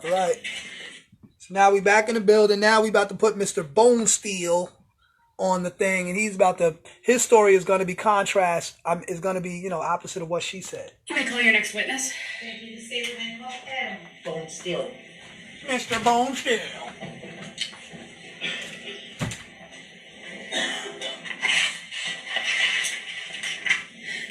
All right. So now we back in the building. Now we about to put Mr. Bonesteel on the thing, and his story is going to be contrast. Is going to be, opposite of what she said. Can I call your next witness? Thank you to say the name of Adam Bonesteel. Mr. Bonesteel.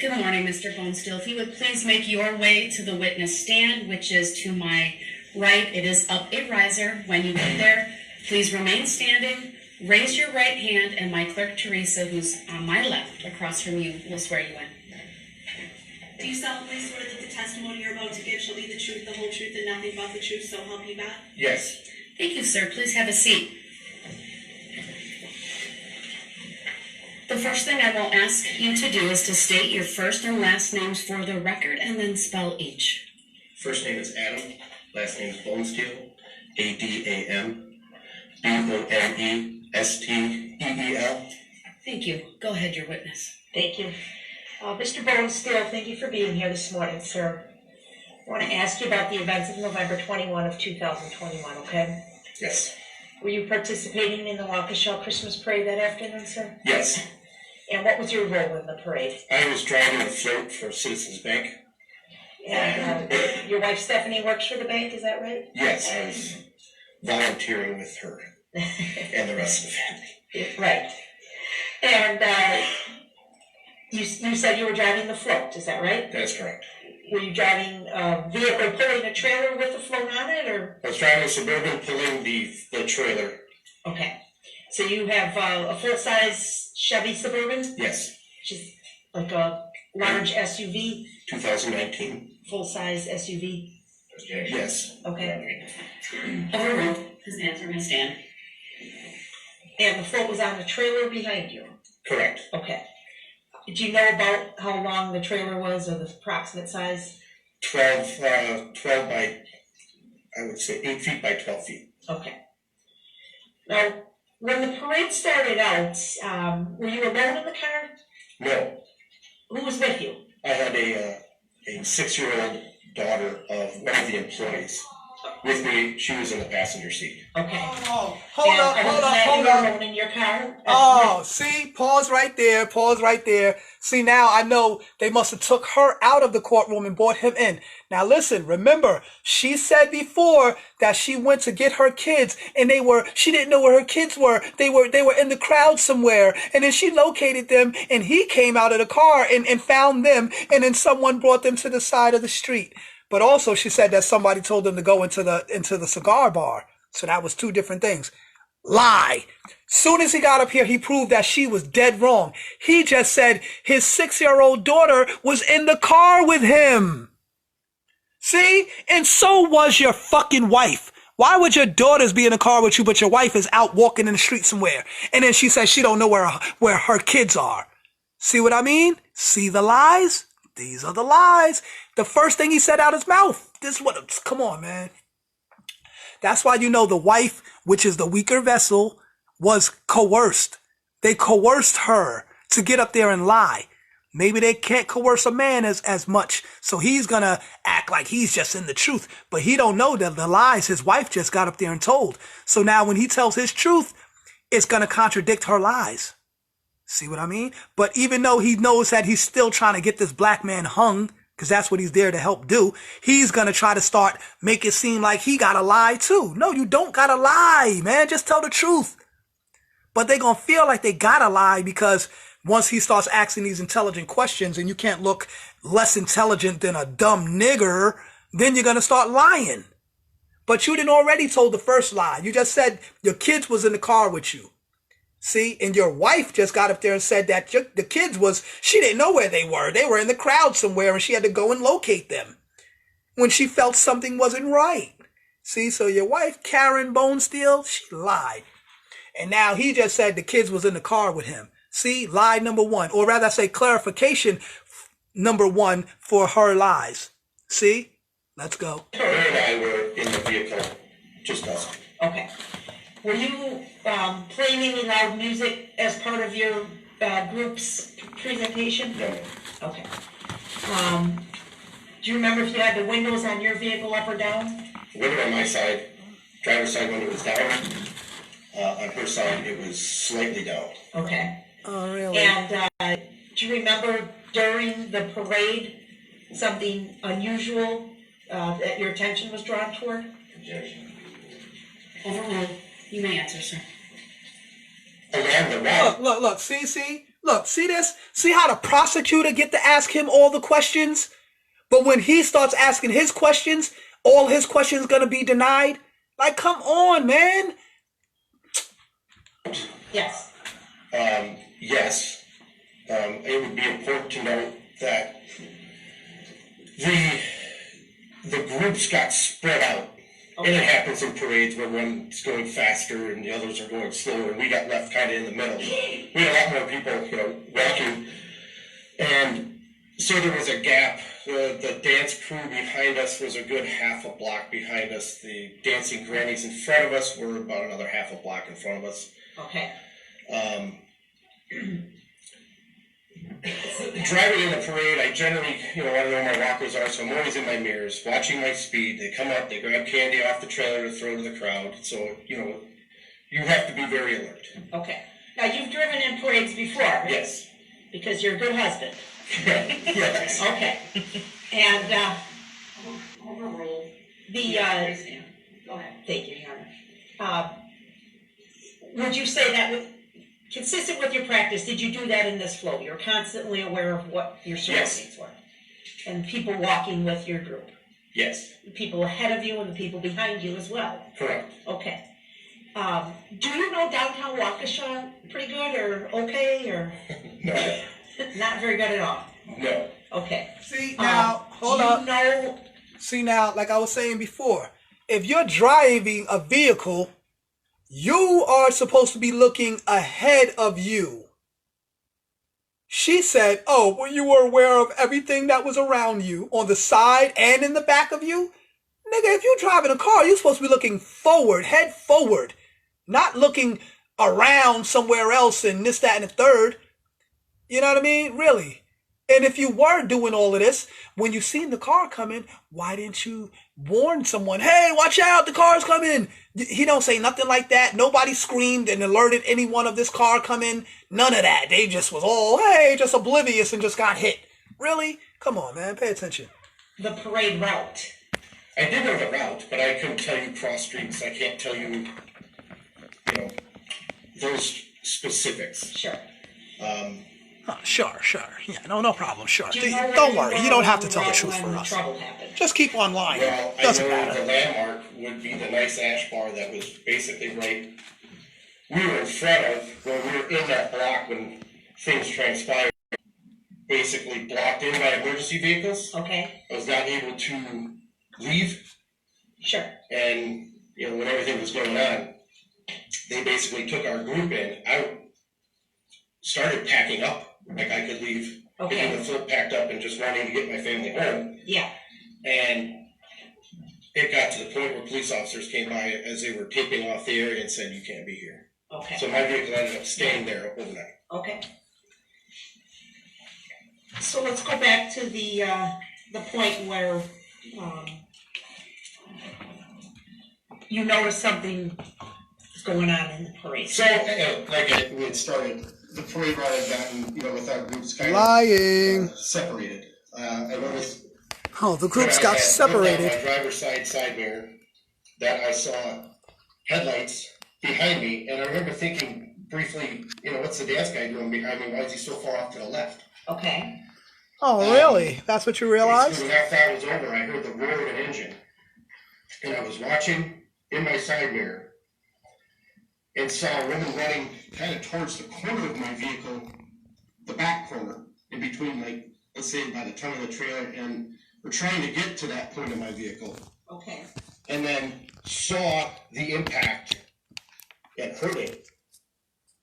Good morning, Mr. Bonesteel. If you would please make your way to the witness stand, which is to my right. It is up a riser. When you get there, please remain standing. Raise your right hand, and my clerk, Teresa, who's on my left across from you, will swear you in. Do you solemnly swear that the testimony you're about to give shall be the truth, the whole truth, and nothing but the truth, so help you God? Yes. Thank you, sir. Please have a seat. The first thing I will ask you to do is to state your first and last names for the record, and then spell each. First name is Adam. Last name is Bonesteel. Adambonestel. Thank you. Go ahead, your witness. Thank you. Mr. Bonesteel, thank you for being here this morning, sir. I want to ask you about the events of November 21 of 2021, okay? Yes. Were you participating in the Waukesha Christmas parade that afternoon, sir? Yes. And what was your role in the parade? I was driving a float for Citizens Bank. And your wife Stephanie works for the bank, is that right? Yes, I was volunteering with her and the rest of the family. Right. And you said you were driving the float, is that right? That's correct. Were you driving a vehicle pulling a trailer with the float on it, or? I was driving a Suburban pulling the trailer. Okay. So you have a full-size Chevy Suburban? Yes. Which is like a large SUV? 2019. Full-size SUV? Yes. Okay. Overruled. His answer may stand. And the float was on the trailer behind you? Correct. Okay. Do you know about how long the trailer was, or the approximate size? 12 by, I would say 8 feet by 12 feet. Okay. Now, when the parade started out, were you alone in the car? No. Who was with you? I had a 6-year-old daughter of one of the employees with me. She was in the passenger seat. Okay. Oh, hold up. You were alone in your car? Oh, see, pause right there. See, now I know they must have took her out of the courtroom and brought him in. Now listen, remember, she said before that she went to get her kids, and she didn't know where her kids were. They were in the crowd somewhere, and then she located them, and he came out of the car and found them, and then someone brought them to the side of the street. But also she said that somebody told them to go into the cigar bar. So that was two different things. Lie. Soon as he got up here, he proved that she was dead wrong. He just said his 6-year-old daughter was in the car with him. See? And so was your fucking wife. Why would your daughters be in the car with you, but your wife is out walking in the street somewhere? And then she says she don't know where her kids are. See what I mean? See the lies? These are the lies. The first thing he said out his mouth. Come on, man. That's why you know the wife, which is the weaker vessel, was coerced. They coerced her to get up there and lie. Maybe they can't coerce a man as much. So he's going to act like he's just in the truth. But he don't know that the lies his wife just got up there and told. So now when he tells his truth, it's going to contradict her lies. See what I mean? But even though he knows that he's still trying to get this black man hung, because that's what he's there to help do, he's going to try to make it seem like he got to lie too. No, you don't got to lie, man. Just tell the truth. But they're going to feel like they got to lie because once he starts asking these intelligent questions and you can't look less intelligent than a dumb nigger, then you're going to start lying. But you didn't already told the first lie. You just said your kids was in the car with you. See, and your wife just got up there and said that the kids she didn't know where they were. They were in the crowd somewhere and she had to go and locate them when she felt something wasn't right. See, so your wife, Karen Bonesteel, she lied. And now he just said the kids was in the car with him. See, lie number one, or rather I say clarification number one for her lies. See, let's go. Her and I were in the vehicle, just us. Okay. Were you playing any loud music as part of your group's presentation? No. Okay. Do you remember if you had the windows on your vehicle up or down? The window on my side, driver's side window was down. On her side, it was slightly down. Okay. Oh, really? And do you remember during the parade something unusual that your attention was drawn toward? Objection. Overruled. You may answer, sir. Along the route. Look, see this? See how the prosecutor get to ask him all the questions? But when he starts asking his questions, all his questions gonna be denied? Like, come on, man. Yes. Yes. It would be important to note that the groups got spread out. And it happens in parades where one's going faster and the others are going slower, and we got left kind of in the middle. We had a lot more people, walking. And so there was a gap. The dance crew behind us was a good half a block behind us. The dancing grannies in front of us were about another half a block in front of us. Okay. Driving in the parade, I generally, I know where my walkers are, so I'm always in my mirrors, watching my speed. They come up, they grab candy off the trailer to throw to the crowd. So, you have to be very alert. Okay. Now, you've driven in parades before, right? Yes. Because you're a good husband. Yes. Okay. And, Overruled. the, Go ahead. thank you, Your Honor. Would you say that consistent with your practice, did you do that in this flow? You're constantly aware of what your surroundings were? And people walking with your group? Yes. The people ahead of you and the people behind you as well? Correct. Okay. Do you know downtown Waukesha pretty good or okay or? No. Not very good at all? No. Okay. See, now, hold do up. you know? See, now, like I was saying before, if you're driving a vehicle, you are supposed to be looking ahead of you. She said, oh, well, you were aware of everything that was around you on the side and in the back of you? Nigga, if you're driving a car, you're supposed to be looking forward, head forward, not looking around somewhere else and this, that, and the third. You know what I mean? Really. And if you were doing all of this, when you seen the car coming, why didn't you warn someone, hey, watch out, the car's coming? He don't say nothing like that. Nobody screamed and alerted anyone of this car coming. None of that. They just was all, hey, just oblivious and just got hit. Really? Come on, man. Pay attention. The parade route. I did know the route, but I couldn't tell you cross streets. I can't tell you, those specifics. Sure. Sure. Yeah, no problem. Sure. Do you know Don't where worry. you You don't were have to when tell the truth for when us. trouble happened? Just keep on lying. Well, I Doesn't know matter. the landmark would be the nice ash bar that was basically right. We were in front of, when we were in that block when things transpired, basically blocked in by emergency vehicles. Okay. I was not able to leave, Sure. and when everything was going on, they basically took our group in. I started packing up, like I could leave, getting the float packed up and just wanting to get my family home. Yeah. And it got to the point where police officers came by as they were taping off the area and said, you can't be here. Okay. So my vehicle ended up staying there overnight. Okay. So let's go back to the point where you noticed something is going on in the parade. So, we had started, the parade route had gotten, with our groups kind Lying. of separated. I noticed. Oh, the groups when I got had looked out separated. my driver's side mirror, that I saw headlights behind me, and I remember thinking briefly, what's the dance guy doing behind me? Why is he so far off to the left? Okay. Oh, really? That's what you realized? When that thought was over, I heard the roar of an engine, and I was watching in my side mirror, and saw a woman running kind of towards the corner of my vehicle, the back corner, in between, let's say by the tongue of the trailer, and we're trying to get to that point of my vehicle. Okay. And then saw the impact and heard it,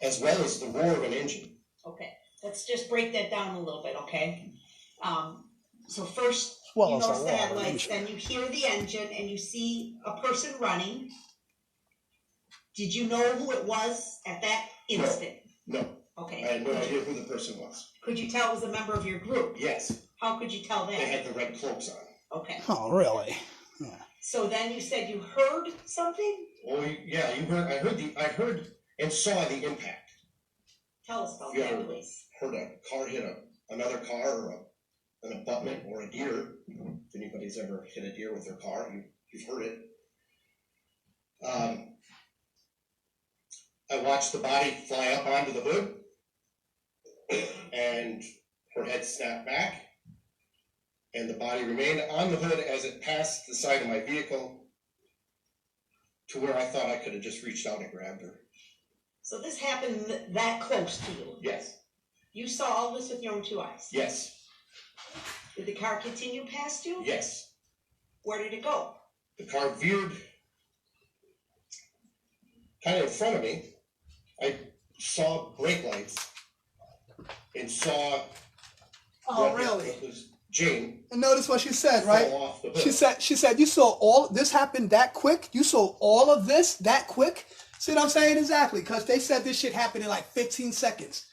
as well as the roar of an engine. Okay. Let's just break that down a little bit, okay? So first, Well, you it's a notice the roar, headlights, engine. then you hear the engine, and you see a person running. Did you know who it was at that instant? No, Okay. I had no idea who the person was. Could you tell it was a member of your group? Yes, How could you tell they that? had the red cloaks on. Okay. Oh, really? So then you said you heard something? Well, yeah, I heard and saw the impact. Tell us about Yeah. that, please. Heard a car hit another car or an abutment or a deer. If anybody's ever hit a deer with their car, you've heard it. I watched the body fly up onto the hood, and her head snapped back, and the body remained on the hood as it passed the side of my vehicle to where I thought I could have just reached out and grabbed her. So this happened that close to you? Yes. You saw all this with your own two eyes? Yes. Did the car continue past you? Yes. Where did it go? The car veered kind of in front of me. I saw brake lights and saw Oh, really? It was Jane. And notice what she said, right? Fell off the hood. She said, you saw all this happen that quick? You saw all of this that quick? See what I'm saying? Exactly. Because they said this shit happened in like 15 seconds.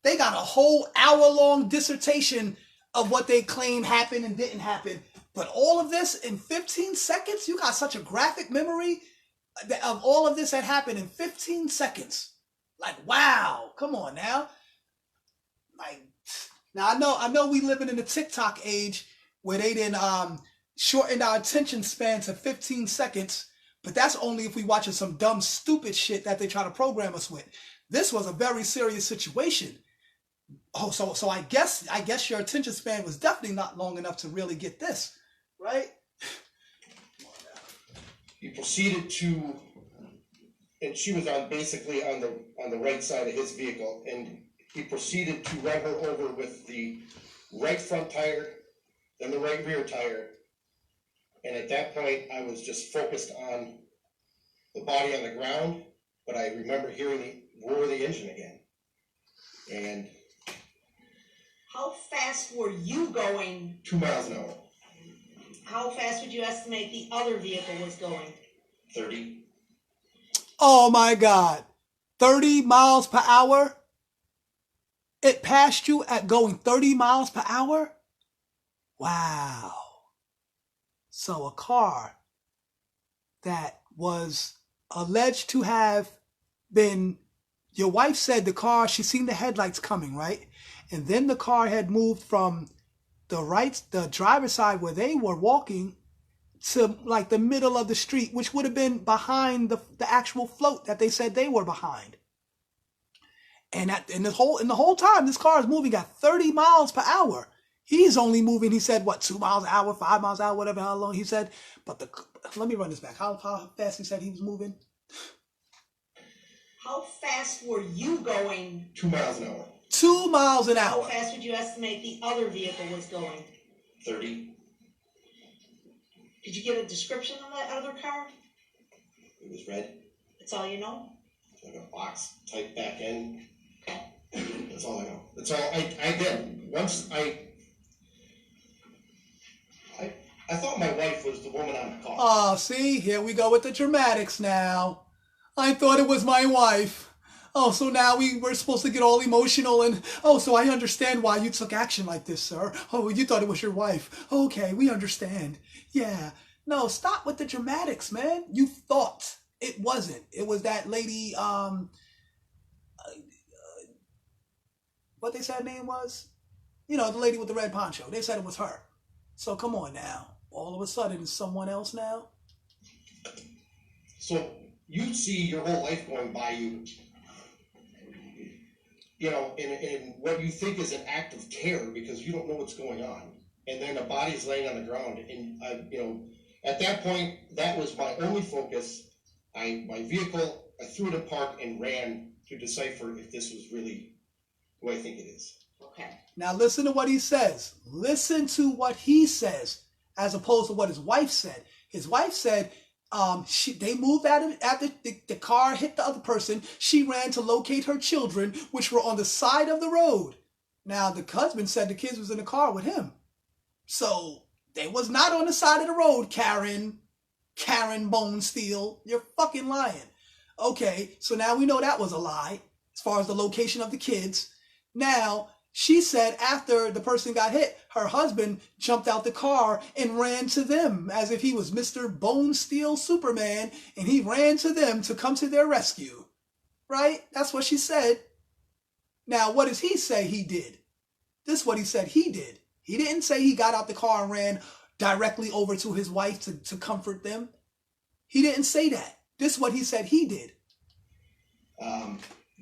They got a whole hour-long dissertation of what they claim happened and didn't happen. But all of this in 15 seconds? You got such a graphic memory of all of this that happened in 15 seconds. Like, wow. Come on now. Like, now I know we living in the TikTok age where they didn't shorten our attention span to 15 seconds, but that's only if we watching some dumb, stupid shit that they try to program us with. This was a very serious situation. Oh, so I guess your attention span was definitely not long enough to really get this, right? He proceeded to, and she was basically on the right side of his vehicle, and he proceeded to run her over with the right front tire, then the right rear tire. And at that point, I was just focused on the body on the ground, but I remember hearing the roar of the engine again. And How fast were you going? 2 miles an hour, How fast would you estimate the other vehicle was going? 30. Oh my God. 30 miles per hour? It passed you at going 30 miles per hour? Wow. So a car that was alleged to have been, your wife said the car, she seen the headlights coming, right? And then the car had moved from the driver's side where they were walking to like the middle of the street, which would have been behind the actual float that they said they were behind. And the whole time, this car is moving at 30 miles per hour. He's only moving, he said, 2 miles an hour, 5 miles an hour, whatever, how long he said. But let me run this back. How fast he said he was moving? How fast were you going? 2 miles an hour, 2 miles an How hour. fast would you estimate the other vehicle was going? 30. Did you get a description of that other car? It was red, That's all you know? like a box type back end. That's all I know. That's all I did. Once I thought my wife was the woman on the car. Oh, see, here we go with the dramatics now. I thought it was my wife. Oh, so now we're supposed to get all emotional and, oh, so I understand why you took action like this, sir. Oh, you thought it was your wife. Okay, we understand. Yeah. No, stop with the dramatics, man. You thought it wasn't. It was that lady, what they said her name was? You know, the lady with the red poncho. They said it was her. So come on now. All of a sudden, it's someone else now? So you see your whole life going by you, you know, in what you think is an act of terror because you don't know what's going on. And then a body's laying on the ground. And, you know, at that point, that was my only focus. My vehicle, I threw it in park and ran to decipher if this was really who I think it is. Okay. Now listen to what he says. Listen to what he says as opposed to what his wife said. His wife said they moved out of after the car hit the other person. She ran to locate her children, which were on the side of the road. Now the husband said the kids was in the car with him. So they was not on the side of the road, Karen Bone Steel. You're fucking lying. Okay, so now we know that was a lie as far as the location of the kids. Now, She said after the person got hit, her husband jumped out the car and ran to them as if he was Mr. Bone Steel Superman, and he ran to them to come to their rescue. Right? That's what she said. Now, what does he say he did? This is what he said he did. He didn't say he got out the car and ran directly over to his wife to comfort them. He didn't say that. This is what he said he did.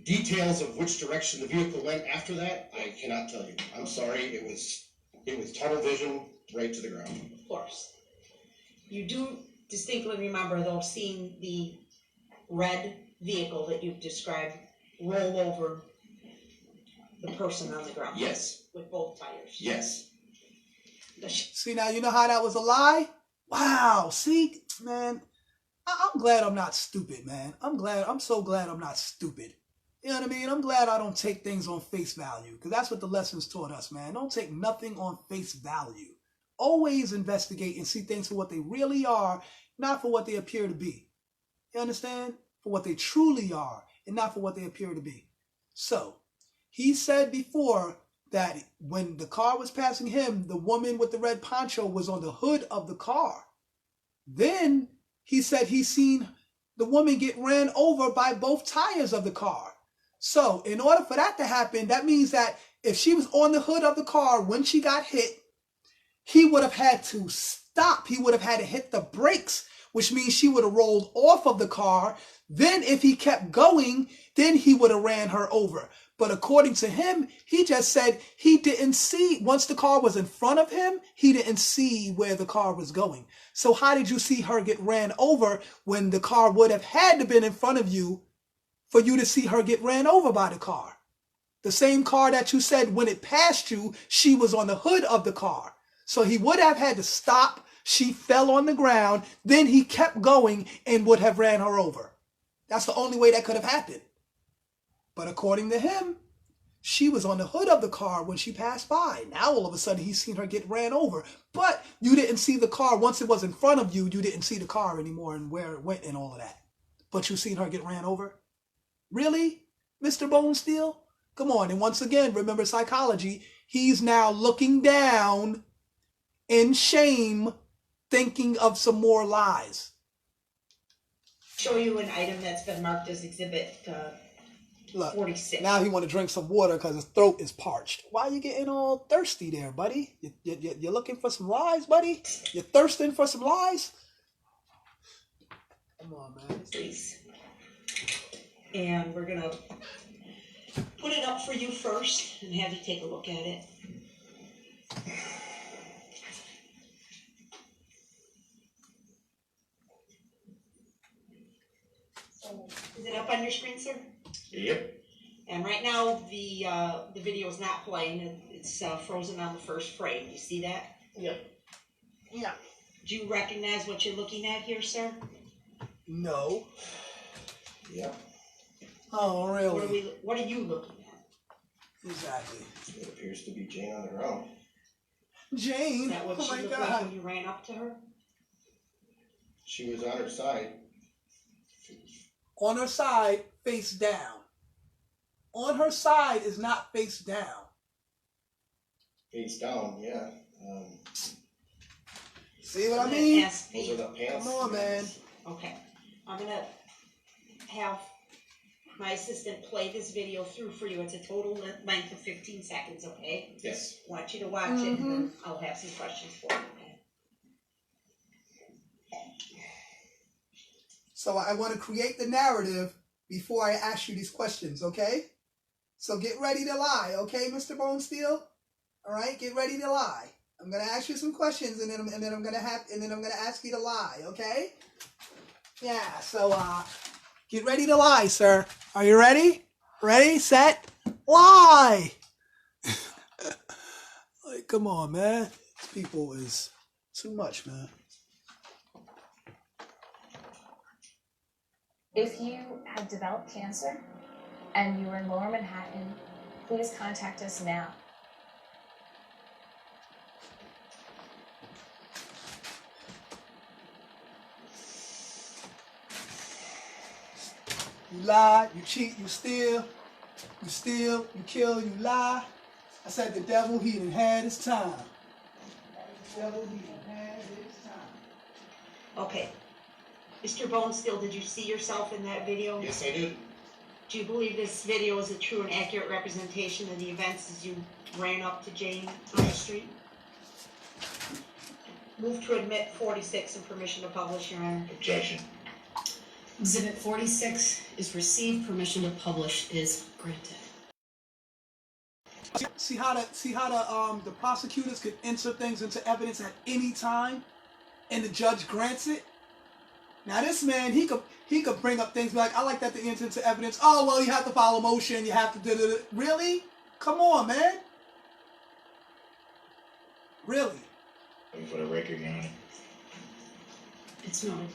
Details of which direction the vehicle went after that, I cannot tell you. I'm sorry, it was tunnel vision right to the ground. Of course. You do distinctly remember, though, seeing the red vehicle that you've described roll over the person on the ground? Yes. With both tires? Yes. See, now you know how that was a lie? Wow, see, man, I'm glad I'm not stupid, man. I'm so glad I'm not stupid. You know what I mean? I'm glad I don't take things on face value, because that's what the lessons taught us, man. Don't take nothing on face value. Always investigate and see things for what they really are, not for what they appear to be. You understand? For what they truly are, and not for what they appear to be. So, he said before that when the car was passing him, the woman with the red poncho was on the hood of the car. Then he said he seen the woman get ran over by both tires of the car. So in order for that to happen, that means that if she was on the hood of the car when she got hit, he would have had to stop. He would have had to hit the brakes, which means she would have rolled off of the car. Then if he kept going, then he would have ran her over. But according to him, he just said he didn't see, once the car was in front of him, he didn't see where the car was going. So how did you see her get ran over when the car would have had to been in front of you for you to see her get ran over by the car? The same car that you said when it passed you, she was on the hood of the car. So he would have had to stop. She fell on the ground. Then he kept going and would have ran her over. That's the only way that could have happened. But according to him, she was on the hood of the car when she passed by. Now all of a sudden he's seen her get ran over. But you didn't see the car. Once it was in front of you, you didn't see the car anymore and where it went and all of that. But you seen her get ran over? Really, Mr. Bone Steel? Come on. And once again, remember psychology. He's now looking down in shame, thinking of some more lies. Show you an item that's been marked as exhibit Look, 46. now he want to drink some water because his throat is parched. Why are you getting all thirsty there, buddy? You're looking for some lies, buddy? You're thirsting for some lies? Come on, man. Please. And we're going to put it up for you first and have you take a look at it. Is it up on your screen, sir? Yep. And right now, the video is not playing. It's frozen on the first frame. You see that? Yep. Yeah. Do you recognize what you're looking at here, sir? No. Yep. Oh, really? What are you looking at? Exactly. It appears to be Jane on the ground. Jane? Is that what Oh she my looked like God. when you ran up to her? She was on her side. On her side, face down. On her side is not face down. Face down, yeah. See what I I'm gonna mean? ask Those are the pants. Come on, man. Okay. I'm going to have my assistant play this video through for you. It's a total length of 15 seconds, okay? Yes. I want you to watch it, and then I'll have some questions for you, okay? So I want to create the narrative before I ask you these questions, okay? So get ready to lie, okay, Mr. Bone Steel? All right, get ready to lie. I'm gonna ask you some questions, and then I'm gonna ask you to lie, okay? Yeah. So get ready to lie, sir. Are you ready? Ready, set, lie. Like, come on, man. These people is too much, man. If you have developed cancer and you are in Lower Manhattan, please contact us now. You lie, you cheat, you steal, you kill, you lie. I said the devil, he done had his time. The devil, he done had his time. Okay. Mr. Bonesteel, did you see yourself in that video? Yes, I did. Do you believe this video is a true and accurate representation of the events as you ran up to Jane on the street? Move to admit 46 and permission to publish, Your Honor. Objection. Exhibit 46 is received. Permission to publish is granted. See how the prosecutors could insert things into evidence at any time, and the judge grants it. Now this man, he could bring up things like, I like that to enter into evidence. Oh well, you have to file a motion. You have to do really? Come on, man. Really? For the record, Your Honor. It's noted.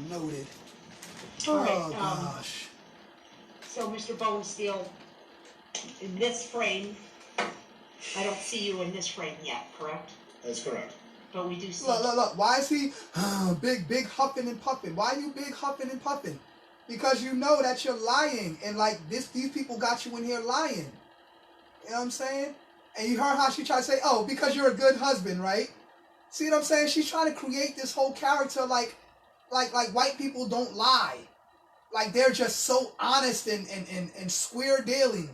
Noted. All right, Oh gosh. So, Mr. Bonesteel, in this frame, I don't see you in this frame yet, correct? That's correct. But we do see. Look. Why is he big huffing and puffing? Why are you big huffing and puffing? Because you know that you're lying, and like these people got you in here lying. You know what I'm saying? And you heard how she tried to say, oh, because you're a good husband, right? See what I'm saying? She's trying to create this whole character like white people don't lie. Like they're just so honest and square dealing.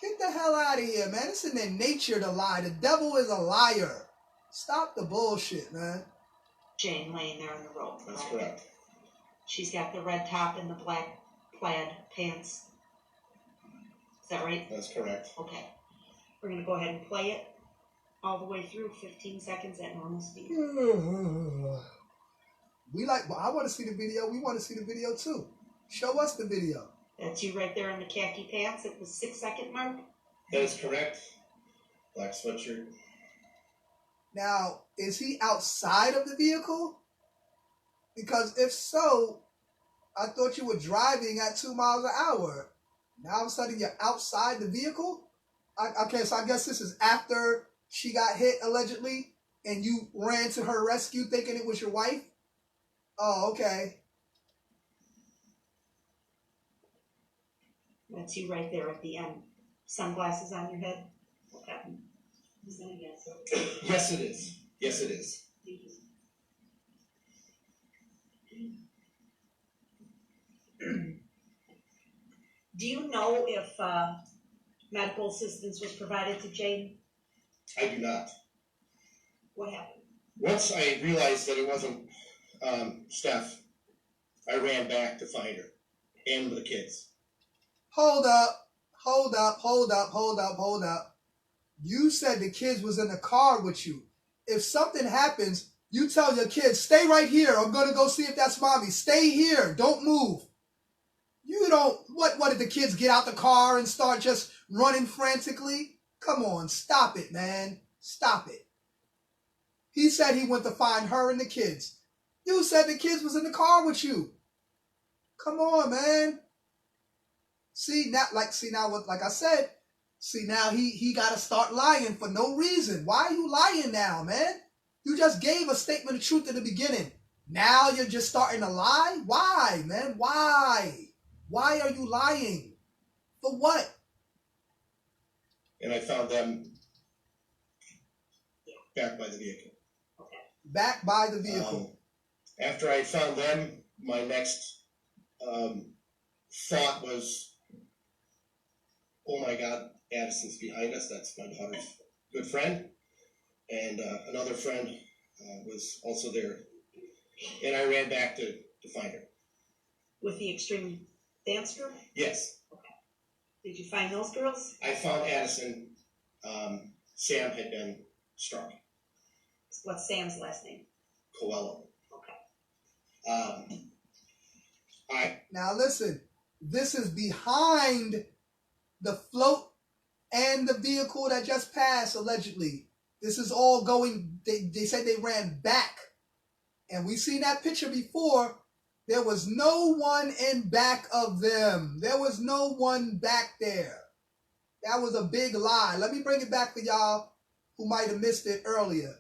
Get the hell out of here, man. It's in their nature to lie. The devil is a liar. Stop the bullshit, man. Jane laying there on the road. That's right? correct. She's got the red top and the black plaid pants. Is that right? That's correct. Okay. We're going to go ahead and play it all the way through, 15 seconds at normal speed. I want to see the video. We want to see the video too. Show us the video. That's you right there in the khaki pants at the 6-second mark. That is correct. Black sweatshirt. Now, is he outside of the vehicle? Because if so, I thought you were driving at 2 miles an hour. Now all of a sudden you're outside the vehicle? Okay, so I guess this is after she got hit, allegedly, and you ran to her rescue thinking it was your wife? Oh, okay. That's you right there at the end. Sunglasses on your head. Okay. Is that a yes? Yes, it is. Yes, it is. Do you know if medical assistance was provided to Jane? I do not. What happened? Once I realized that it wasn't Steph, I ran back to find her and the kids. Hold up. You said the kids was in the car with you. If something happens, you tell your kids, stay right here. I'm going to go see if that's mommy. Stay here. Don't move. You don't, what did the kids get out the car and start just running frantically? Come on, stop it, man. Stop it. He said he went to find her and the kids. You said the kids was in the car with you. Come on, man. See now he got to start lying for no reason. Why are you lying now, man? You just gave a statement of truth in the beginning. Now you're just starting to lie? Why, man? Why? Why are you lying? For what? And I found them back by the vehicle. Back by the vehicle. After I found them, my next thought was, oh my God, Addison's behind us. That's my daughter's good friend. And another friend was also there. And I ran back to find her. With the extreme dance group? Yes. Okay. Did you find those girls? I found Addison. Sam had been struck. What's Sam's last name? Coelho. Okay. Now listen, this is behind the float and the vehicle that just passed, allegedly. This is all going, they said they ran back. And we've seen that picture before. There was no one in back of them. There was no one back there. That was a big lie. Let me bring it back for y'all who might have missed it earlier.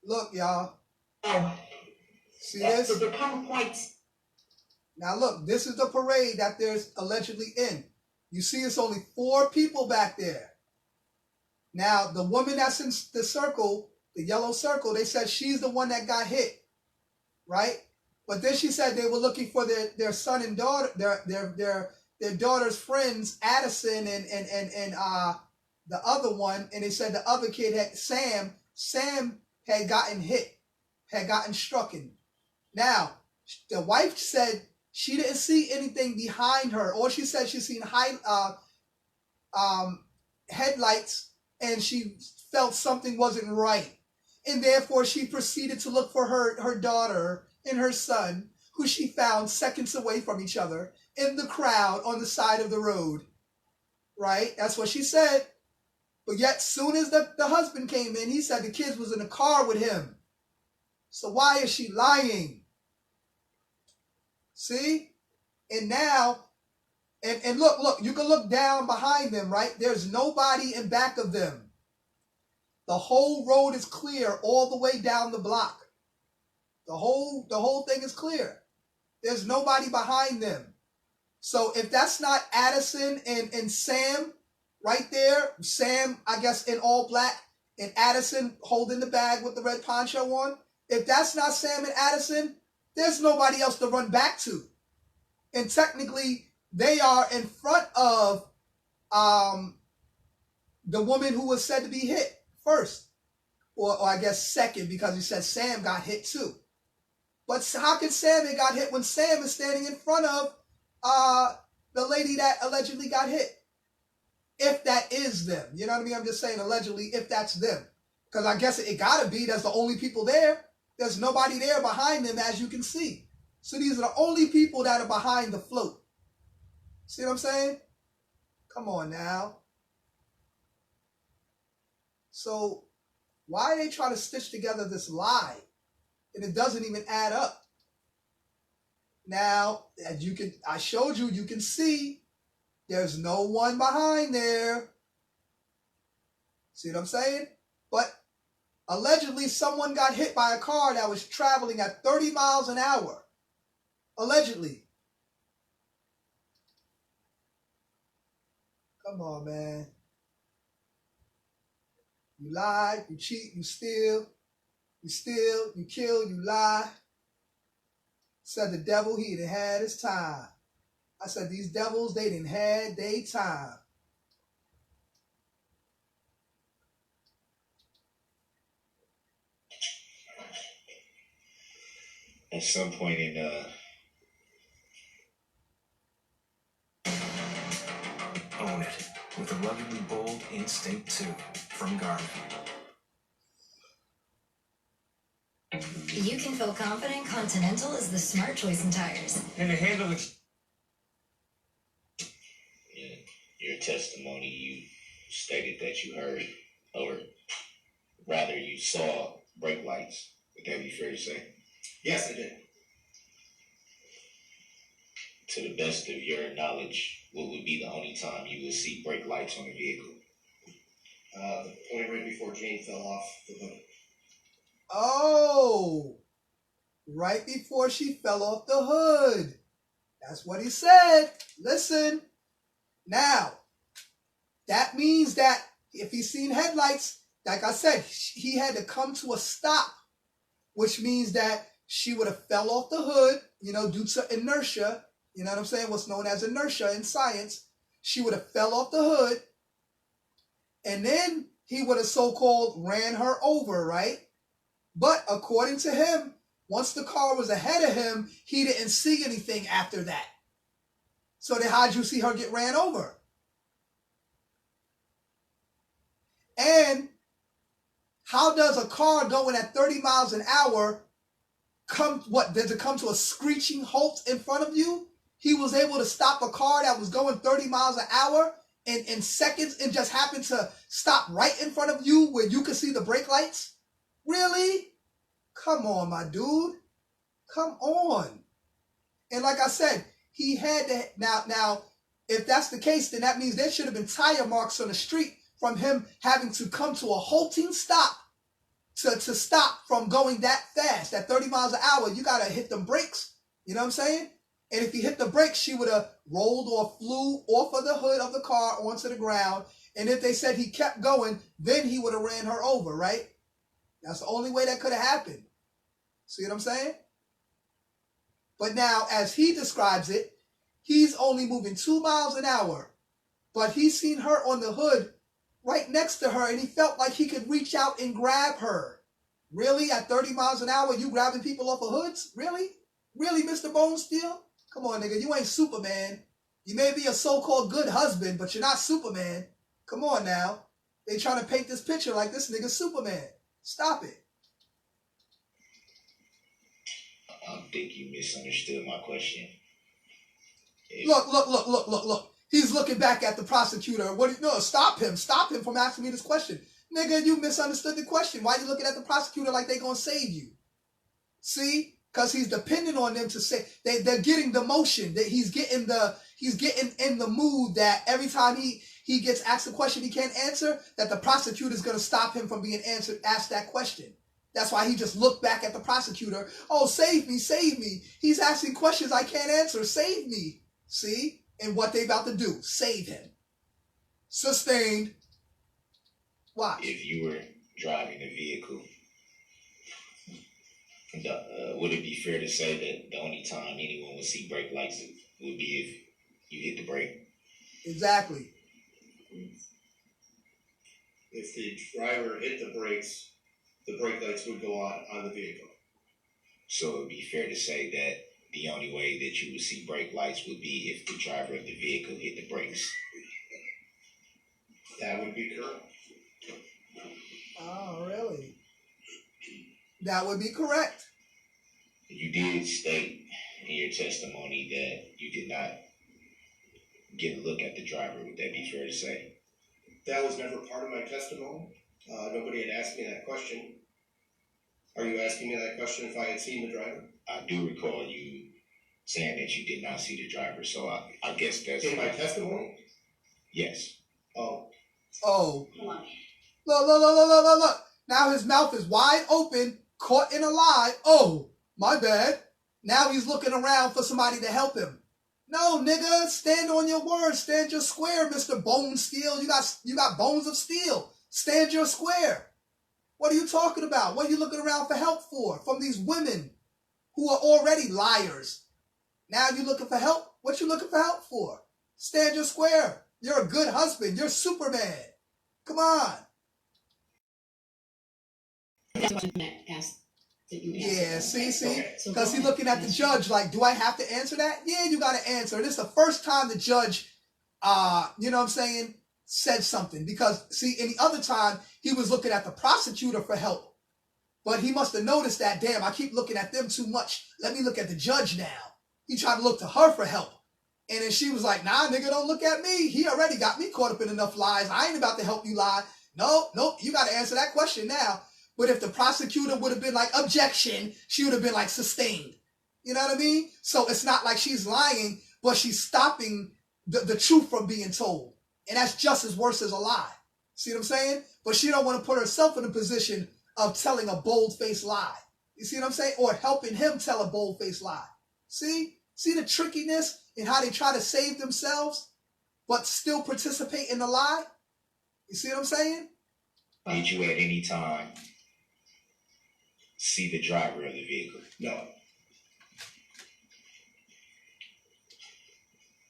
Look, y'all. See To this? become a point. Now look, this is the parade that there's allegedly in. You see it's only 4 people back there. Now, the woman that's in the circle, the yellow circle, they said she's the one that got hit, right? But then she said they were looking for their son and daughter, their daughter's friends, Addison and the other one, and they said the other kid had Sam had gotten hit, had gotten strucken. Now, the wife said she didn't see anything behind her. All she said she seen headlights, and she felt something wasn't right. And therefore she proceeded to look for her daughter and her son, who she found seconds away from each other in the crowd on the side of the road. Right? That's what she said. But yet, soon as the husband came in, he said the kids was in the car with him. So why is she lying? See? And now, and look, you can look down behind them, right? There's nobody in back of them. The whole road is clear all the way down the block. The whole thing is clear. There's nobody behind them. So if that's not Addison and Sam right there, Sam, I guess, in all black, and Addison holding the bag with the red poncho on, if that's not Sam and Addison, there's nobody else to run back to. And technically, they are in front of the woman who was said to be hit first. Or I guess second, because you said Sam got hit too. But how can Sam have got hit when Sam is standing in front of the lady that allegedly got hit? If that is them. You know what I mean? I'm just saying allegedly if that's them. Because I guess it gotta be. That's the only people there. There's nobody there behind them, as you can see. So these are the only people that are behind the float. See what I'm saying? Come on now. So why are they trying to stitch together this lie? And it doesn't even add up. Now, as I showed you, you can see there's no one behind there. See what I'm saying? But allegedly someone got hit by a car that was traveling at 30 miles an hour. Allegedly. Come on, man. You lie, you cheat, you steal, you kill, you lie. Said the devil, he done had his time. I said these devils, they done had their time. At some point in Own it with a ruggedly bold Instinct 2 from Garmin. You can feel confident Continental is the smart choice in tires. And the handling. in your testimony, you stated that you heard, or rather you saw, brake lights. Would that be fair to say? Yes, I did. To the best of your knowledge, what would be the only time you would see brake lights on a vehicle? The point right before Jane fell off the hood. Oh, right before she fell off the hood. That's what he said. Listen. Now, that means that if he's seen headlights, like I said, he had to come to a stop, which means that she would have fell off the hood, due to inertia. You know what I'm saying? What's known as inertia in science. She would have fell off the hood, and then he would have so-called ran her over, right? But according to him, once the car was ahead of him, he didn't see anything after that. So then how'd you see her get ran over? And how does a car going at 30 miles an hour does it come to a screeching halt in front of you? He was able to stop a car that was going 30 miles an hour in seconds and just happened to stop right in front of you where you could see the brake lights? Really? Come on, my dude. Come on. And like I said, he had to, now, if that's the case, then that means there should have been tire marks on the street from him having to come to a halting stop to stop from going that fast, at 30 miles an hour, you gotta hit them brakes. You know what I'm saying? And if he hit the brakes, she would have rolled or flew off of the hood of the car onto the ground. And if they said he kept going, then he would have ran her over, right? That's the only way that could have happened. See what I'm saying? But now, as he describes it, he's only moving 2 miles an hour, but he's seen her on the hood right next to her, and he felt like he could reach out and grab her. Really? At 30 miles an hour, you grabbing people off of hoods? Really? Really, Mr. Bone Steel? Come on, nigga. You ain't Superman. You may be a so-called good husband, but you're not Superman. Come on now. They trying to paint this picture like this nigga's Superman. Stop it. I think you misunderstood my question. Look. He's looking back at the prosecutor. No, stop him. Stop him from asking me this question. Nigga, you misunderstood the question. Why you looking at the prosecutor like they gonna save you? See? Because he's depending on them to say they're getting the motion, that he's getting in the mood that every time he gets asked a question he can't answer, that the prosecutor is gonna stop him from being asked that question. That's why he just looked back at the prosecutor. Oh, save me, save me. He's asking questions I can't answer. Save me. See? And what they about to do, save him. Sustained. Watch. If you were driving a vehicle, would it be fair to say that the only time anyone would see brake lights would be if you hit the brake? Exactly. If the driver hit the brakes, the brake lights would go on the vehicle. So it would be fair to say that the only way that you would see brake lights would be if the driver of the vehicle hit the brakes. That would be correct. Oh, really? That would be correct. You did state in your testimony that you did not get a look at the driver. Would that be fair to say? That was never part of my testimony. Nobody had asked me that question. Are you asking me that question if I had seen the driver? I do recall you saying that you did not see the driver, so I guess that's... In my testimony? Yes. Oh. Come on. Look. Now his mouth is wide open, caught in a lie. Oh, my bad. Now he's looking around for somebody to help him. No, nigga, stand on your word. Stand your square, Mr. Bone Steel. You got bones of steel. Stand your square. What are you talking about? What are you looking around for help for? From these women who are already liars. Now you looking for help? What you looking for help for? Stand your square. You're a good husband. You're Superman. Come on. Yeah, see? Because he's looking at the judge like, do I have to answer that? Yeah, you got to answer. This is the first time the judge, you know what I'm saying, said something. Because, see, any other time, he was looking at the prosecutor for help. But he must have noticed that, damn, I keep looking at them too much. Let me look at the judge now. He tried to look to her for help. And then she was like, nah, nigga, don't look at me. He already got me caught up in enough lies. I ain't about to help you lie. Nope, you got to answer that question now. But if the prosecutor would have been like, objection, she would have been like, sustained. You know what I mean? So it's not like she's lying, but she's stopping the truth from being told. And that's just as worse as a lie. See what I'm saying? But she don't want to put herself in a position of telling a bold-faced lie. You see what I'm saying? Or helping him tell a bold-faced lie. See? See the trickiness in how they try to save themselves, but still participate in the lie? You see what I'm saying? Did you at any time see the driver of the vehicle? No.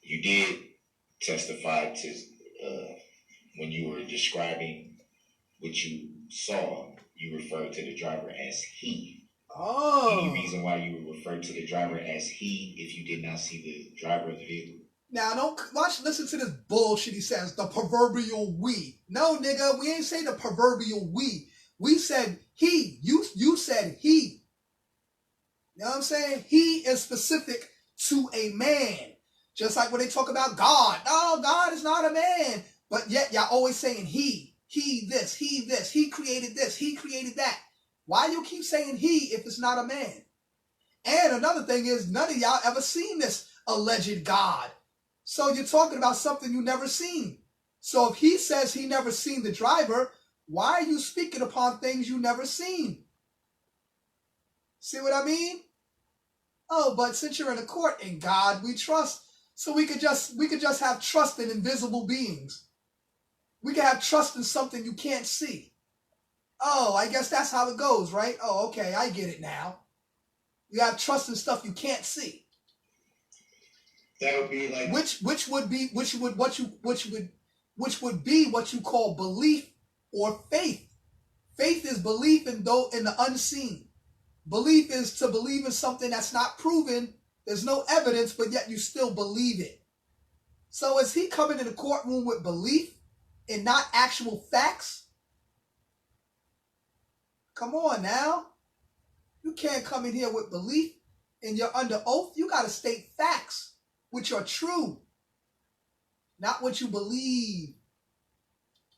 You did testify to when you were describing what you saw, you referred to the driver as he. Oh. Any reason why you would refer to the driver as he if you did not see the driver of the vehicle? Now, don't listen to this bullshit he says, the proverbial we. No, nigga, we ain't say the proverbial we. We said he. You said he. You know what I'm saying? He is specific to a man. Just like when they talk about God. No, God is not a man. But yet y'all always saying he. He this, he created this, he created that. Why you keep saying he if it's not a man? And another thing is, none of y'all ever seen this alleged God. So you're talking about something you never seen. So if he says he never seen the driver, Why are you speaking upon things you never seen? See what I mean? Oh, but since you're in a court, in God we trust. So we could just have trust in invisible beings. We can have trust in something you can't see. Oh, I guess that's how it goes, right? Oh, okay, I get it now. You have trust in stuff you can't see. That would be like Which would be what you call belief or faith. Faith is belief in the unseen. Belief is to believe in something that's not proven. There's no evidence, but yet you still believe it. So is he coming in the courtroom with belief and not actual facts? Come on now. You can't come in here with belief and you're under oath. You got to state facts, which are true, not what you believe.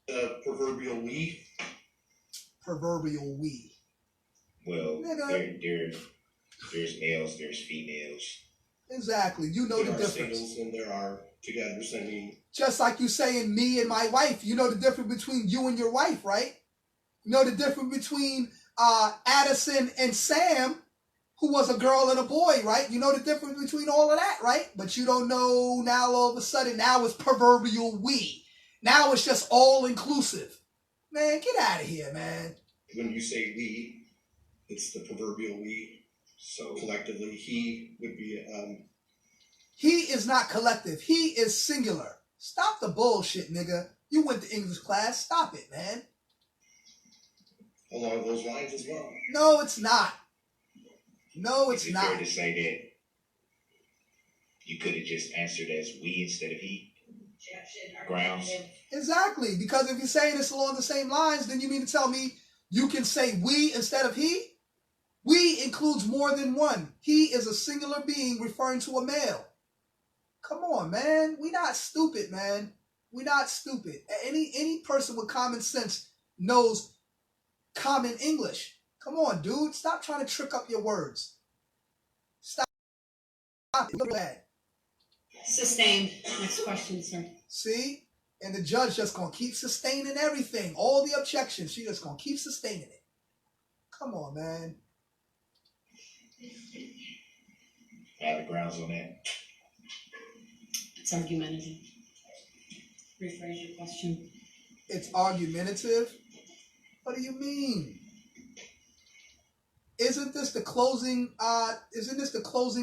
the proverbial we. Proverbial we. Well, Nigga. there's males, there's females. Exactly. You know There the are difference. singles and there are togethers. I mean, Just like you saying me and my wife. You know the difference between you and your wife, right? You know the difference between Addison and Sam, who was a girl and a boy, right? You know the difference between all of that, right? But you don't know now all of a sudden, now it's proverbial we. Now it's just all inclusive. Man, get out of here, man. when you say we, it's the proverbial we. So Collectively, he would be. He is not collective. He is singular. Stop the bullshit, nigga. You went to English class. Stop it, man. Along those lines as well. No, it's not. No, is it's it not. fair to say that you could have just answered as we instead of he? Grounds. Exactly. Because if you're saying this along the same lines, then you mean to tell me you can say we instead of he? We includes more than one. He is a singular being referring to a male. Come on, man. We not stupid, man. We not stupid. Any person with common sense knows common English. Come on, dude. Stop trying to trick up your words. Stop it. Look at that. Sustained. Next question, sir. See? And the judge just gonna keep sustaining everything. All the objections. She just gonna keep sustaining it. Come on, man. Have the grounds on that. It's argumentative. Rephrase your question. It's argumentative? What do you mean? Isn't this the closing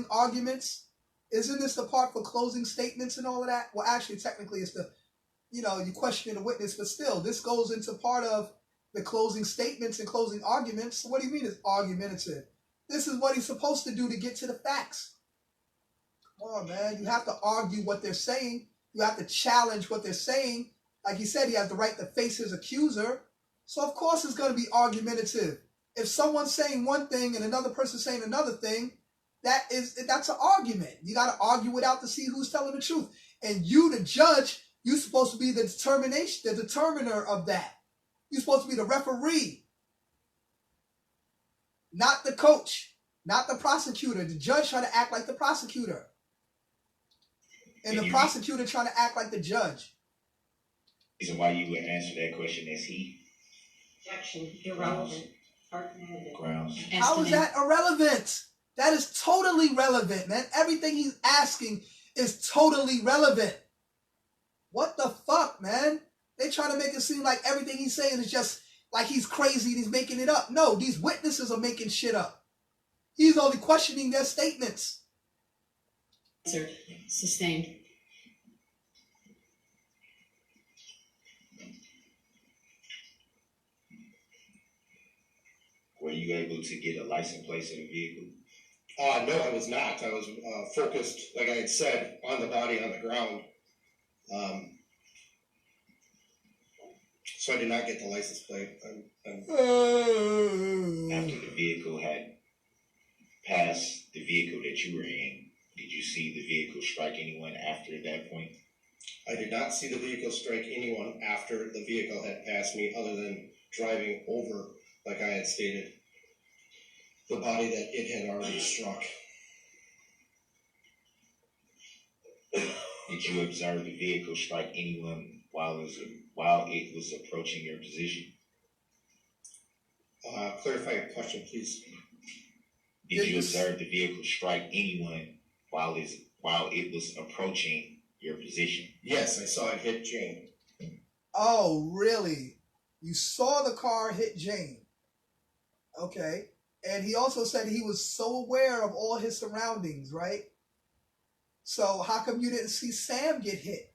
arguments? Isn't this the part for closing statements and all of that? Well, actually, technically, it's you questioning the witness, but still, this goes into part of the closing statements and closing arguments. So what do you mean it's argumentative? This is what he's supposed to do to get to the facts. Come on, man. You have to argue what they're saying. You have to challenge what they're saying. Like he said, he has the right to face his accuser. So, of course, it's going to be argumentative. If someone's saying one thing and another person's saying another thing, that's an argument. You got to argue it out to see who's telling the truth. And you, the judge, you're supposed to be the determiner of that. You're supposed to be the referee, not the coach, not the prosecutor. The judge trying to act like the prosecutor. And the prosecutor trying to act like the judge. Reason why you would answer that question as he? Objection. Irrelevant. Grounds. How is that irrelevant? That is totally relevant, man. Everything he's asking is totally relevant. What the fuck, man? They try to make it seem like everything he's saying is just like he's crazy and he's making it up. No, these witnesses are making shit up. He's only questioning their statements. Answered. Sustained. Were you able to get a license plate of the vehicle? No, I was not. I was focused, like I had said, on the body on the ground. So I did not get the license plate. After the vehicle had passed the vehicle that you were in, did you see the vehicle strike anyone after that point? I did not see the vehicle strike anyone after the vehicle had passed me, other than driving over, like I had stated, the body that it had already struck. Did you observe the vehicle strike anyone while it was approaching your position? Clarify your question, please. Did you observe the vehicle strike anyone while it was approaching your position? Yes, I saw it hit Jane. Oh, really? You saw the car hit Jane. Okay. And he also said he was so aware of all his surroundings, right? So how come you didn't see Sam get hit?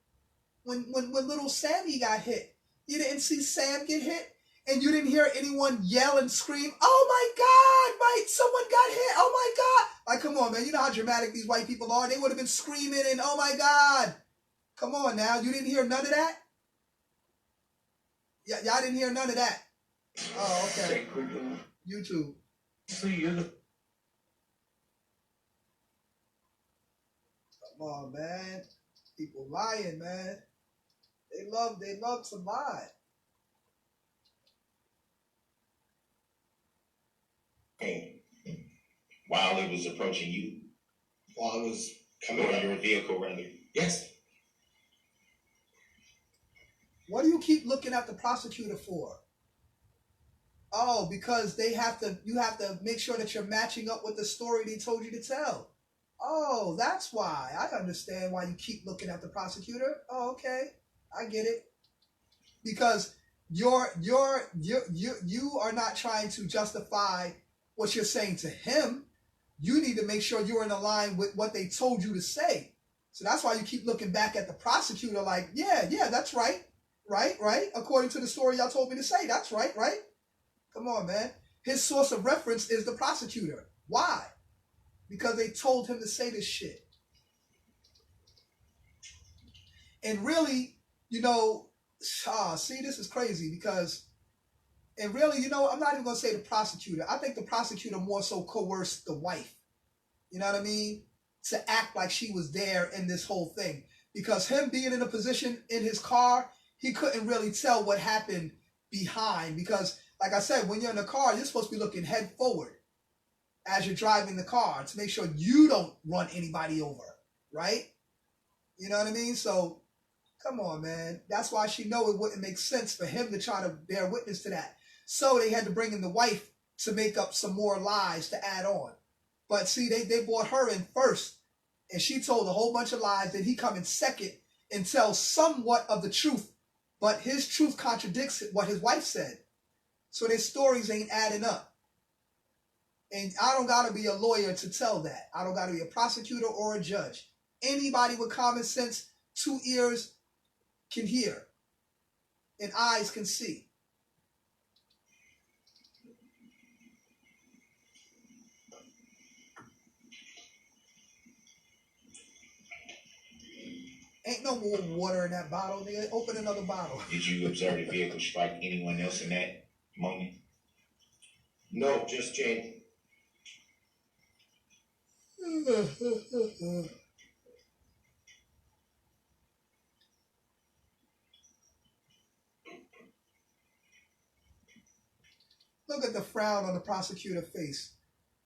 When little Sammy got hit, you didn't see Sam get hit? And you didn't hear anyone yell and scream, "Oh my God, someone got hit, oh my God." Like, come on, man. You know how dramatic these white people are. They would have been screaming and, "Oh my God." Come on now. You didn't hear none of that? Yeah, y'all didn't hear none of that. Oh, okay. YouTube. See you. Come on, man. People lying, man. They love to lie. While it was approaching you, While I was or coming up. your vehicle rather. Yes. What do you keep looking at the prosecutor for? Oh, because you have to make sure that you're matching up with the story they told you to tell. Oh, that's why. I understand why you keep looking at the prosecutor. Oh, okay. I get it. Because you are not trying to justify what you're saying to him. You need to make sure you're in line with what they told you to say. So that's why you keep looking back at the prosecutor like, yeah, that's right. Right. According to the story y'all told me to say, that's right. Come on, man. His source of reference is the prosecutor. Why? Because they told him to say this shit. And really, see, this is crazy because, and really, I'm not even going to say the prosecutor. I think the prosecutor more so coerced the wife. You know what I mean? To act like she was there in this whole thing. Because him being in a position in his car, he couldn't really tell what happened behind. Because, like I said, when you're in a car, you're supposed to be looking head forward as you're driving the car to make sure you don't run anybody over, right? You know what I mean? So, come on, man. That's why she know it wouldn't make sense for him to try to bear witness to that. So they had to bring in the wife to make up some more lies to add on. But see, they brought her in first, and she told a whole bunch of lies. Then he come in second and tell somewhat of the truth, but his truth contradicts what his wife said. So their stories ain't adding up. And I don't got to be a lawyer to tell that. I don't got to be a prosecutor or a judge. Anybody with common sense, 2 ears can hear and eyes can see. Ain't no more water in that bottle, nigga. Open another bottle. Did you observe the vehicle strike anyone else in that moment? No, just Jane. Look at the frown on the prosecutor's face.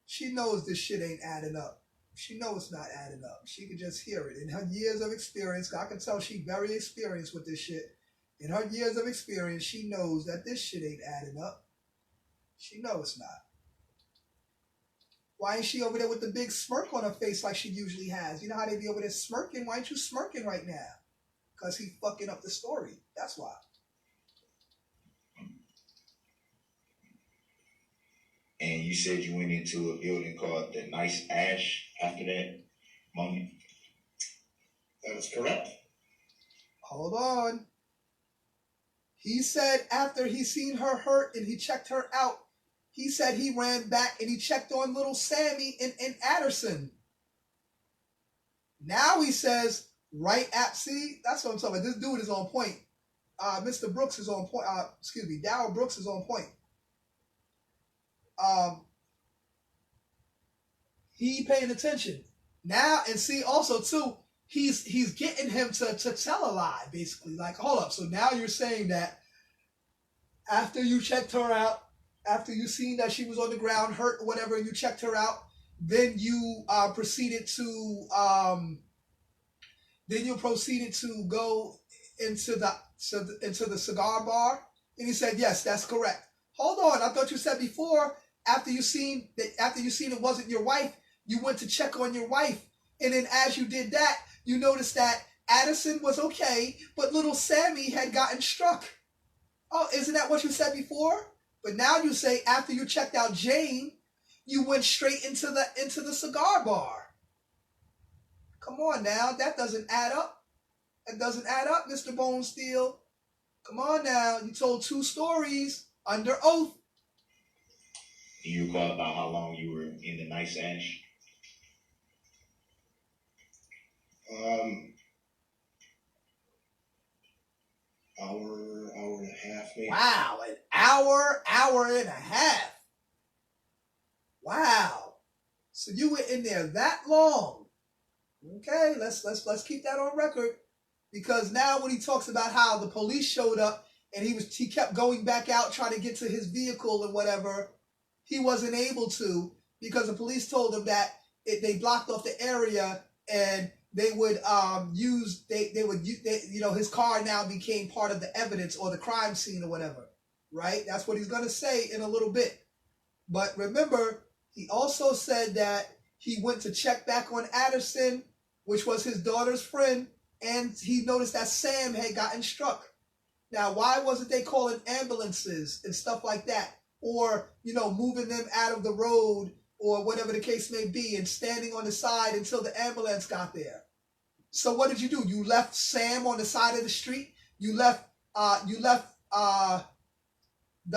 She knows this shit ain't adding up. She knows it's not adding up. She could just hear it. In her years of experience, I can tell she's very experienced with this shit. In her years of experience, she knows that this shit ain't adding up. She knows it's not. Why ain't she over there with the big smirk on her face like she usually has? You know how they be over there smirking? Why ain't you smirking right now? Because he fucking up the story. That's why. And you said you went into a building called the Nice Ash after that moment? That is correct. Hold on. He said after he seen her hurt and he checked her out, he said he ran back and he checked on little Sammy in Adderson. Now he says, see, that's what I'm talking about. This dude is on point. Mr. Brooks is on point. Darrell Brooks is on point. He paying attention now, and see also too, he's getting him to tell a lie basically. Like, hold up, so now you're saying that after you checked her out, after you seen that she was on the ground hurt or whatever, and you checked her out, then you proceeded to go into the cigar bar, and he said yes, that's correct. Hold on. I thought you said before, after you seen it wasn't your wife, you went to check on your wife. And then as you did that, you noticed that Addison was okay, but little Sammy had gotten struck. Oh, isn't that what you said before? But now you say after you checked out Jane, you went straight into the cigar bar. Come on now, that doesn't add up. That doesn't add up, Mr. Bonesteel. Come on now, you told 2 stories under oath. Do you recall about how long you were in the Nice Ash? Hour and a half, maybe. Wow, an hour and a half. Wow. So you were in there that long. Okay, let's keep that on record. Because now when he talks about how the police showed up and he kept going back out trying to get to his vehicle and whatever, he wasn't able to because the police told him that they blocked off the area and they would his car now became part of the evidence or the crime scene or whatever, right? That's what he's going to say in a little bit. But remember, he also said that he went to check back on Addison, which was his daughter's friend, and he noticed that Sam had gotten struck. Now, why wasn't they calling ambulances and stuff like that? Or, moving them out of the road or whatever the case may be and standing on the side until the ambulance got there. So what did you do? You left Sam on the side of the street? You left the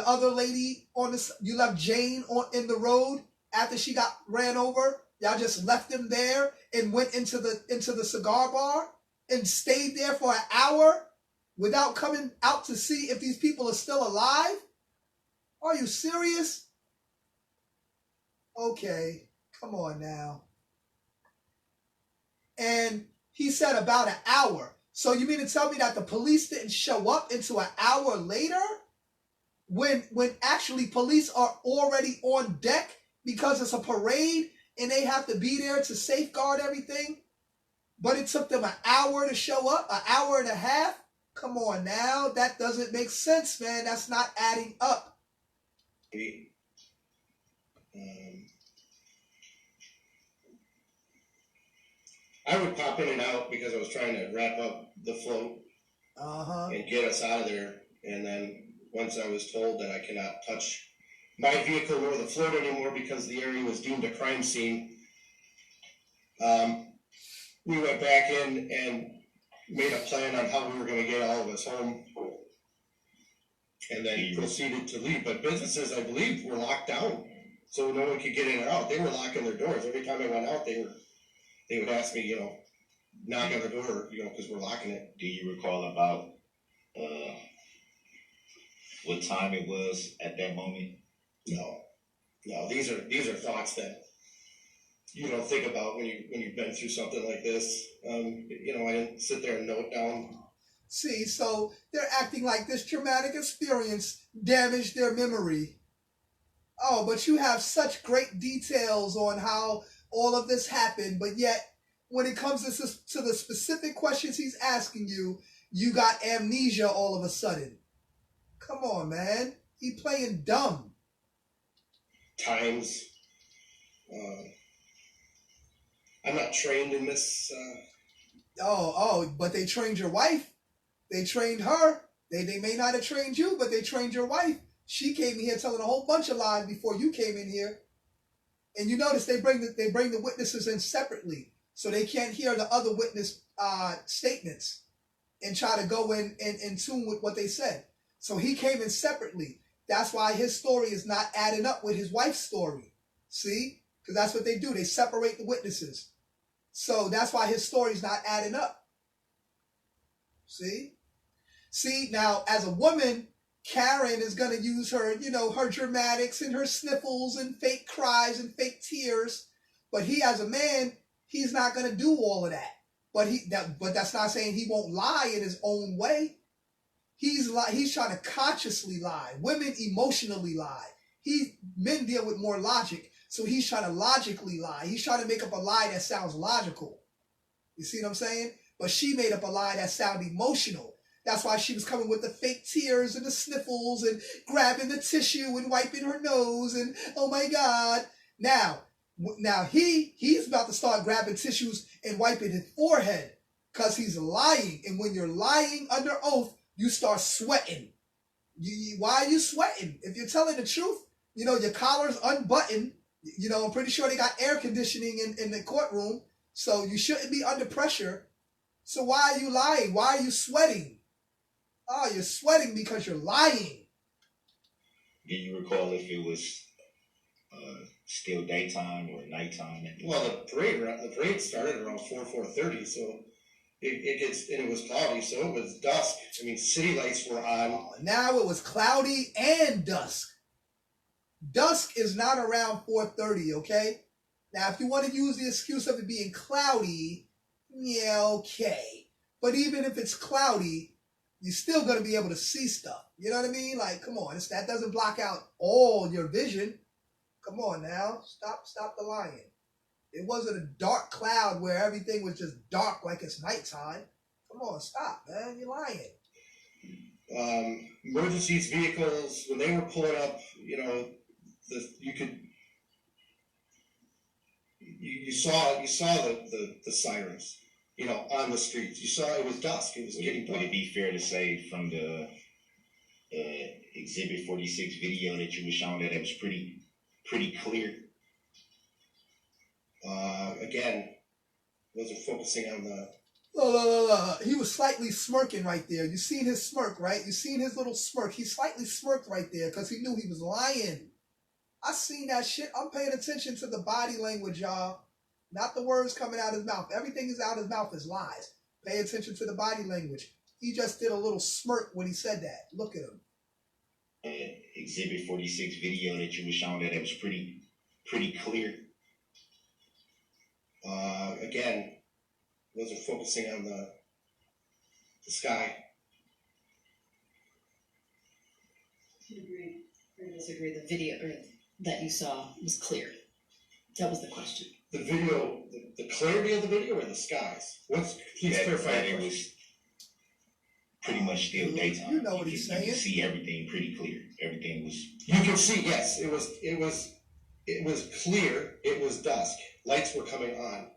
other lady you left Jane in the road after she got ran over? Y'all just left them there and went into the cigar bar and stayed there for an hour without coming out to see if these people are still alive? Are you serious? Okay, come on now. And he said about an hour. So you mean to tell me that the police didn't show up until an hour later? When actually police are already on deck because it's a parade and they have to be there to safeguard everything? But it took them an hour to show up, an hour and a half? Come on now, that doesn't make sense, man. That's not adding up. I would pop in and out because I was trying to wrap up the float and get us out of there. And then once I was told that I cannot touch my vehicle nor the float anymore because the area was deemed a crime scene, we went back in and made a plan on how we were going to get all of us home and then proceeded to leave. But businesses, I believe, were locked down, so no one could get in or out. They were locking their doors. Every time I went out, they would ask me, knock on the door, because we're locking it. Do you recall about what time it was at that moment? No. These are thoughts that you don't think about when you've been through something like this. I didn't sit there and note down. See, so they're acting like this traumatic experience damaged their memory. Oh, but you have such great details on how all of this happened, but yet when it comes to the specific questions he's asking you, you got amnesia all of a sudden. Come on, man. He playing dumb. Times. I'm not trained in this. But they trained your wife. They trained her. They may not have trained you, but they trained your wife. She came in here telling a whole bunch of lies before you came in here. And you notice they bring the witnesses in separately, so they can't hear the other witness statements and try to go in tune with what they said. So he came in separately. That's why his story is not adding up with his wife's story. See? Because that's what they do. They separate the witnesses. So that's why his story's not adding up. See? See, now as a woman, Karen is going to use her, her dramatics and her sniffles and fake cries and fake tears. But he, as a man, he's not going to do all of that. But that's not saying he won't lie in his own way. He's trying to consciously lie. Women emotionally lie. Men deal with more logic, so he's trying to logically lie. He's trying to make up a lie that sounds logical. You see what I'm saying? But she made up a lie that sounded emotional. That's why she was coming with the fake tears and the sniffles and grabbing the tissue and wiping her nose and oh my God. Now he's about to start grabbing tissues and wiping his forehead because he's lying. And when you're lying under oath, you start sweating. Why are you sweating? If you're telling the truth, your collar's unbuttoned. I'm pretty sure they got air conditioning in the courtroom, so you shouldn't be under pressure. So why are you lying? Why are you sweating? Oh, you're sweating because you're lying. Do you recall if it was still daytime or nighttime? Well, the parade started around 4:30, so it was cloudy, so it was dusk. I mean, city lights were on. Oh, now it was cloudy and dusk. Dusk is not around 4:30, okay? Now, if you want to use the excuse of it being cloudy, yeah, okay. But even if it's cloudy, you're still going to be able to see stuff. You know what I mean? Like, come on, that doesn't block out all your vision. Come on now, stop the lying. It wasn't a dark cloud where everything was just dark like it's nighttime. Come on, stop, man, you're lying. Emergencies vehicles, when they were pulling up, you saw the sirens, on the streets. You saw it was dusk. It was getting dark. Would it be fair to say from the Exhibit 46 video that you were showing that it was pretty clear? Again, wasn't focusing on the. He was slightly smirking right there. You seen his smirk, right? You seen his little smirk. He slightly smirked right there because he knew he was lying. I seen that shit. I'm paying attention to the body language, y'all. Not the words coming out of his mouth. Everything is out of his mouth is lies. Pay attention to the body language. He just did a little smirk when he said that. Look at him. Exhibit 46 video that you were showing that it was pretty clear. Again, wasn't focusing on the sky. Agree or disagree? The video that you saw was clear. That was the question. The video, the clarity of the video, or the skies? Please clarify. It was pretty much still daytime. You know what he's saying. You can see everything pretty clear. Everything was. You can see, yes, it was clear. It was dusk. Lights were coming on.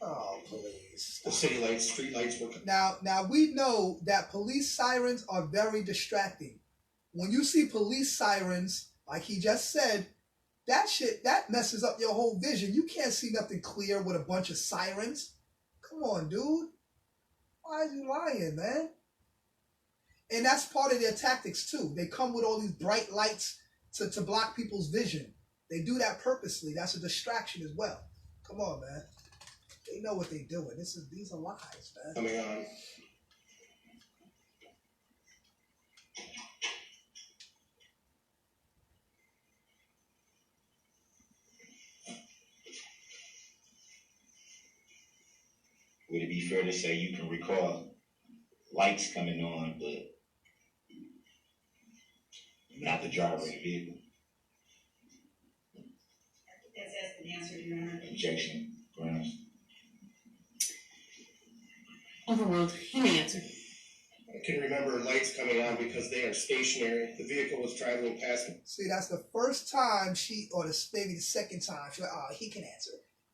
Oh, please. The city lights, street lights were. Now we know that police sirens are very distracting. When you see police sirens, like he just said, that messes up your whole vision. You can't see nothing clear with a bunch of sirens. Come on, dude. Why are you lying, man? And that's part of their tactics too. They come with all these bright lights to block people's vision. They do that purposely. That's a distraction as well. Come on, man. They know what they're doing. These are lies, man. Coming on. Would it be fair to say you can recall lights coming on, but not the driver of the vehicle? That's been answered, Your Honor. Objection, grounds. Overruled. He may answer. I can remember lights coming on because they are stationary. The vehicle was traveling past me. See, that's the first time maybe the second time, she's like, oh, he can answer.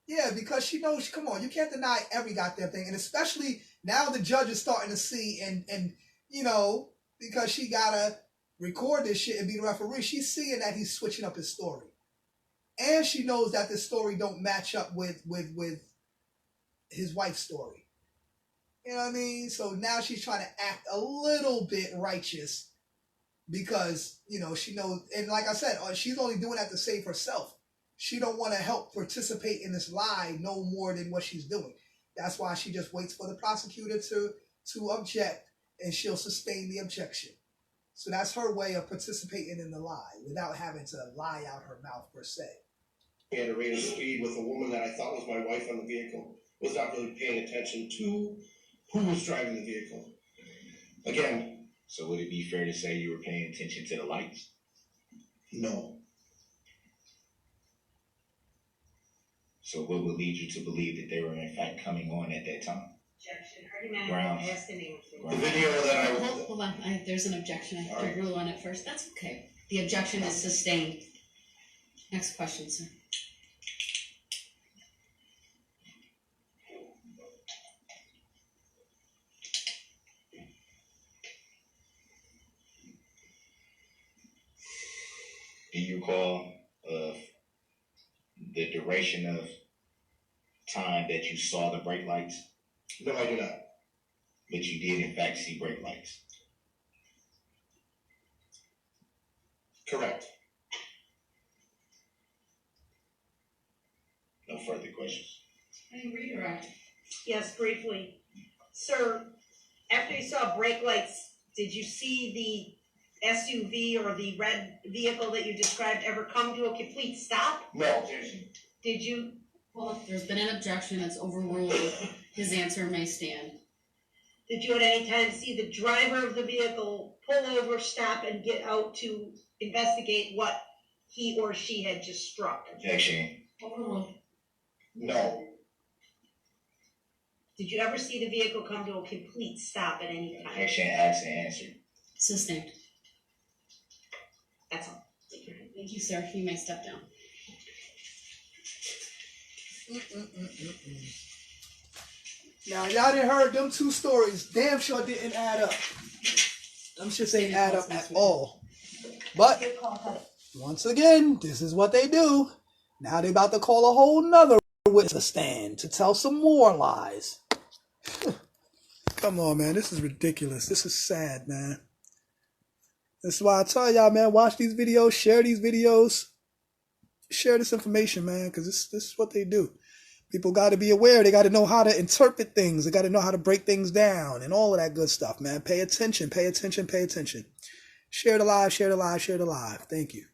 Yeah, because she knows, come on, you can't deny every goddamn thing. And especially now the judge is starting to see and because she got to record this shit and be the referee, she's seeing that he's switching up his story. And she knows that this story don't match up with his wife's story. You know what I mean? So now she's trying to act a little bit righteous because, she knows, and like I said, she's only doing that to save herself. She don't want to help participate in this lie no more than what she's doing. That's why she just waits for the prosecutor to object, and she'll sustain the objection. So that's her way of participating in the lie without having to lie out her mouth per se. At a rate of speed with a woman that I thought was my wife on the vehicle. Was not really paying attention to who was driving the vehicle. Again. So would it be fair to say you were paying attention to the lights? No. So what would lead you to believe that they were in fact coming on at that time? Grounds. The video that I was. Hold on, there's an objection. I have All right. to rule on it first. That's okay. The objection is sustained. Next question, sir. Do you recall the duration of time that you saw the brake lights? No, I do not. But you did in fact see brake lights. Correct. No further questions. Any redirect? Yes, briefly. Sir, after you saw brake lights, did you see the SUV or the red vehicle that you described ever come to a complete stop? No. Did you? Well, there's been an objection. It's overruled. His answer may stand. Did you at any time see the driver of the vehicle pull over, stop, and get out to investigate what he or she had just struck? Objection. Overruled. No. Did you ever see the vehicle come to a complete stop at any time? Objection asked and answered. Sustained. That's all. Thank you, sir. You may step down. Now, y'all didn't heard them two stories. Damn sure didn't add up. Them shits ain't add up at all. But, once again, this is what they do. Now they about to call a whole nother witness stand to tell some more lies. Come on, man. This is ridiculous. This is sad, man. This is why I tell y'all, man, watch these videos, share these videos, share this information, man, because this is what they do. People got to be aware. They got to know how to interpret things. They got to know how to break things down and all of that good stuff, man. Pay attention, pay attention, pay attention. Share the live, share the live, share the live. Thank you.